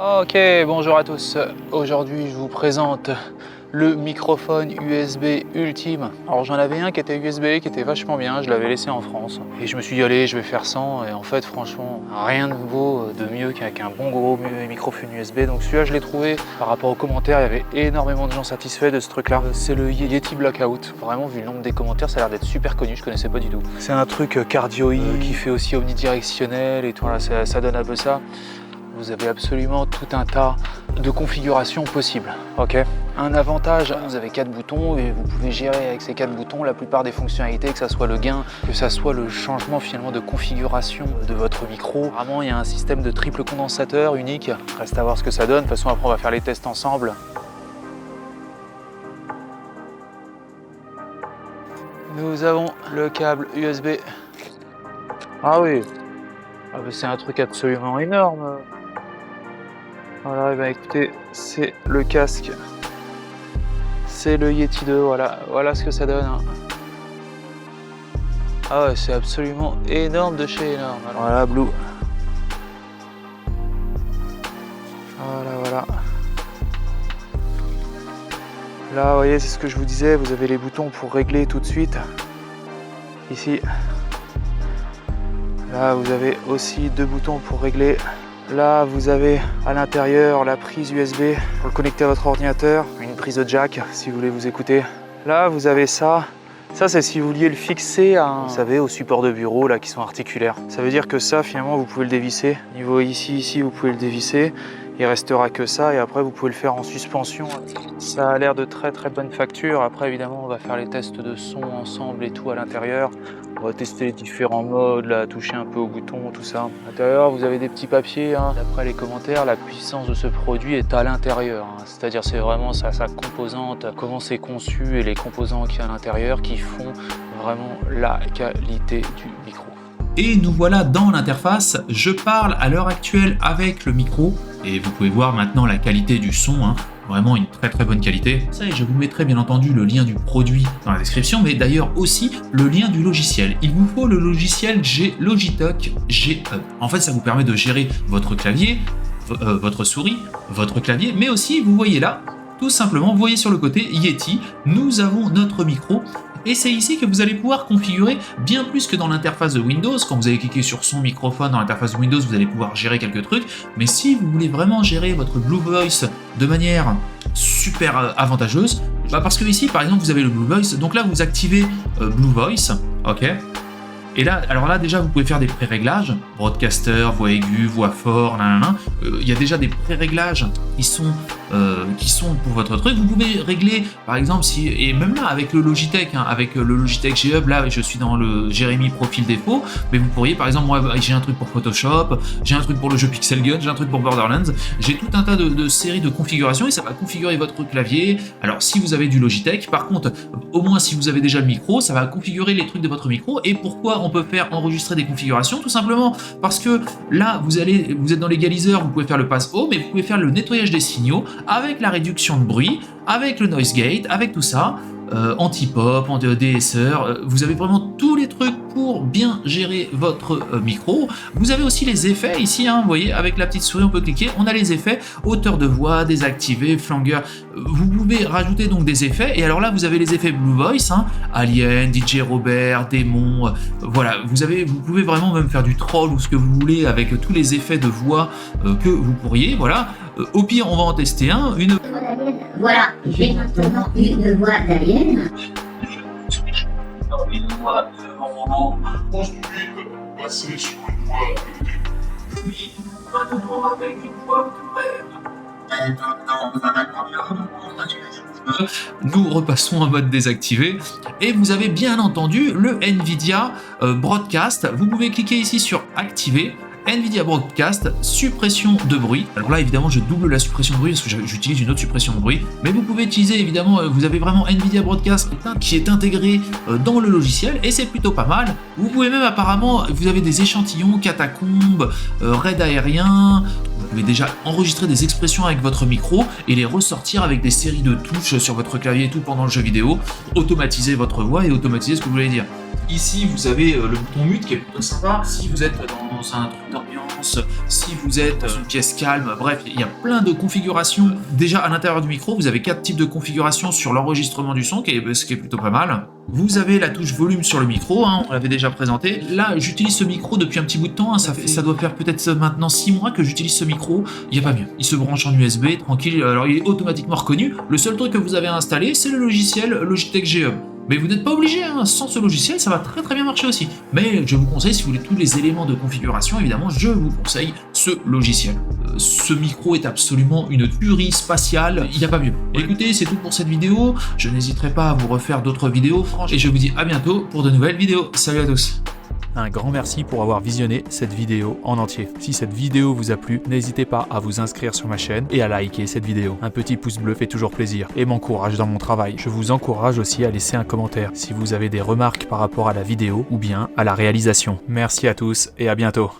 Ok, bonjour à tous. Aujourd'hui, je vous présente le microphone USB ultime. Alors j'en avais un qui était USB, qui était vachement bien, je l'avais laissé en France. Et je me suis dit, allez, je vais faire 100. Et en fait, franchement, rien de vaut de mieux qu'un bon gros microphone USB. Donc celui-là, je l'ai trouvé. Par rapport aux commentaires, il y avait énormément de gens satisfaits de ce truc-là. C'est le Yeti Blackout. Vraiment, vu le nombre des commentaires, ça a l'air d'être super connu, je connaissais pas du tout. C'est un truc cardioïde qui fait aussi omnidirectionnel et tout, voilà, ça donne un peu ça. Vous avez absolument tout un tas de configurations possibles. Ok. Un avantage, vous avez 4 boutons et vous pouvez gérer avec ces 4 boutons la plupart des fonctionnalités, que ça soit le gain, que ça soit le changement finalement de configuration de votre micro. Vraiment, il y a un système de triple condensateur unique. Reste à voir ce que ça donne. De toute façon, après, on va faire les tests ensemble. Nous avons le câble USB. Ah oui, ah ben c'est un truc absolument énorme. Voilà, et ben écoutez, c'est le casque, c'est le Yeti 2, voilà ce que ça donne. Ah ouais, c'est absolument énorme de chez énorme. Alors, voilà, Blue. Voilà. Là, vous voyez, c'est ce que je vous disais, vous avez les boutons pour régler tout de suite. Ici. Là, vous avez aussi 2 boutons pour régler. Là, vous avez à l'intérieur la prise USB pour le connecter à votre ordinateur, une prise de jack si vous voulez vous écouter. Là, vous avez ça. Ça, c'est si vous vouliez le fixer à, vous savez, aux supports de bureau là qui sont articulaires. Ça veut dire que ça, finalement, vous pouvez le dévisser. Niveau ici, vous pouvez le dévisser. Il restera que ça et après, vous pouvez le faire en suspension. Ça a l'air de très bonne facture. Après, évidemment, on va faire les tests de son ensemble et tout à l'intérieur. On va tester les différents modes, là, toucher un peu au bouton, tout ça. À l'intérieur, vous avez des petits papiers. D'après les commentaires, la puissance de ce produit est à l'intérieur. C'est-à-dire, c'est vraiment sa composante, comment c'est conçu et les composants qu'il y a à l'intérieur qui font vraiment la qualité du micro. Et nous voilà dans l'interface. Je parle à l'heure actuelle avec le micro et vous pouvez voir maintenant la qualité du son. Vraiment une très bonne qualité. Ça, et je vous mettrai bien entendu le lien du produit dans la description, mais d'ailleurs aussi le lien du logiciel. Il vous faut le logiciel Logitech G Hub. En fait, ça vous permet de gérer votre clavier, votre souris, votre clavier, mais aussi, vous voyez là, tout simplement, vous voyez sur le côté Yeti, nous avons notre micro. Et c'est ici que vous allez pouvoir configurer bien plus que dans l'interface de Windows. Quand vous allez cliquer sur son microphone dans l'interface de Windows, vous allez pouvoir gérer quelques trucs. Mais si vous voulez vraiment gérer votre Blue Voice de manière super avantageuse, parce que ici, par exemple, vous avez le Blue Voice. Donc là, vous activez Blue Voice, ok. Et là, alors là, déjà, vous pouvez faire des pré-réglages, broadcaster, voix aiguë, voix fort, il y a déjà des pré-réglages qui sont pour votre truc. Vous pouvez régler, par exemple, et même là, avec le Logitech, avec le Logitech G Hub, là, je suis dans le Jérémy Profil Défaut, mais vous pourriez, par exemple, moi, j'ai un truc pour Photoshop, j'ai un truc pour le jeu Pixel Gun, j'ai un truc pour Borderlands, j'ai tout un tas de séries de configurations et ça va configurer votre clavier. Alors, si vous avez du Logitech, par contre, au moins, si vous avez déjà le micro, ça va configurer les trucs de votre micro. Et pourquoi on peut faire enregistrer des configurations? Tout simplement parce que là, vous êtes dans l'égaliseur, vous pouvez faire le pass haut, mais vous pouvez faire le nettoyage des signaux avec la réduction de bruit, avec le noise gate, avec tout ça, anti-pop, anti-DSR, vous avez vraiment tous les trucs pour bien gérer votre micro. Vous avez aussi les effets ici, vous voyez, avec la petite souris, on peut cliquer, on a les effets, hauteur de voix, désactivé, flanger, vous pouvez rajouter donc des effets, et alors là, vous avez les effets Blue Voice, Alien, DJ Robert, Démon, voilà, vous pouvez vraiment même faire du troll ou ce que vous voulez avec tous les effets de voix que vous pourriez, voilà. Au pire, on va en tester un, Voilà, j'ai maintenant une voix d'alien. Une voix de roman. Ensuite, passer sur une voix. Puis, maintenant avec une voix de rêve. Et maintenant, vous avez combien de mots? Nous repassons en mode désactivé et vous avez bien entendu le NVIDIA Broadcast. Vous pouvez cliquer ici sur activer. NVIDIA Broadcast, suppression de bruit. Alors là, évidemment, je double la suppression de bruit parce que j'utilise une autre suppression de bruit. Mais vous pouvez utiliser, évidemment, vous avez vraiment NVIDIA Broadcast qui est intégré dans le logiciel et c'est plutôt pas mal. Vous pouvez même, apparemment, vous avez des échantillons, catacombes, raid aérien. Vous pouvez déjà enregistrer des expressions avec votre micro et les ressortir avec des séries de touches sur votre clavier et tout pendant le jeu vidéo. Automatiser votre voix et automatiser ce que vous voulez dire. Ici, vous avez le bouton mute qui est plutôt sympa. Si vous êtes dans un truc d'ambiance, si vous êtes dans une pièce calme, bref, il y a plein de configurations. Déjà, à l'intérieur du micro, vous avez 4 types de configurations sur l'enregistrement du son, ce qui est plutôt pas mal. Vous avez la touche volume sur le micro, hein, on l'avait déjà présenté. Là, j'utilise ce micro depuis un petit bout de temps, hein, ça doit faire peut-être maintenant 6 mois que j'utilise ce micro. Il n'y a pas mieux. Il se branche en USB, tranquille, alors il est automatiquement reconnu. Le seul truc que vous avez à installer, c'est le logiciel Logitech G Hub. Mais vous n'êtes pas obligé, hein. Sans ce logiciel, ça va très très bien marcher aussi. Mais je vous conseille, si vous voulez tous les éléments de configuration, évidemment, je vous conseille ce logiciel. Ce micro est absolument une tuerie spatiale, il n'y a pas mieux. Écoutez, c'est tout pour cette vidéo. Je n'hésiterai pas à vous refaire d'autres vidéos, franchement. Et je vous dis à bientôt pour de nouvelles vidéos. Salut à tous. Un grand merci pour avoir visionné cette vidéo en entier. Si cette vidéo vous a plu, n'hésitez pas à vous inscrire sur ma chaîne et à liker cette vidéo. Un petit pouce bleu fait toujours plaisir et m'encourage dans mon travail. Je vous encourage aussi à laisser un commentaire si vous avez des remarques par rapport à la vidéo ou bien à la réalisation. Merci à tous et à bientôt.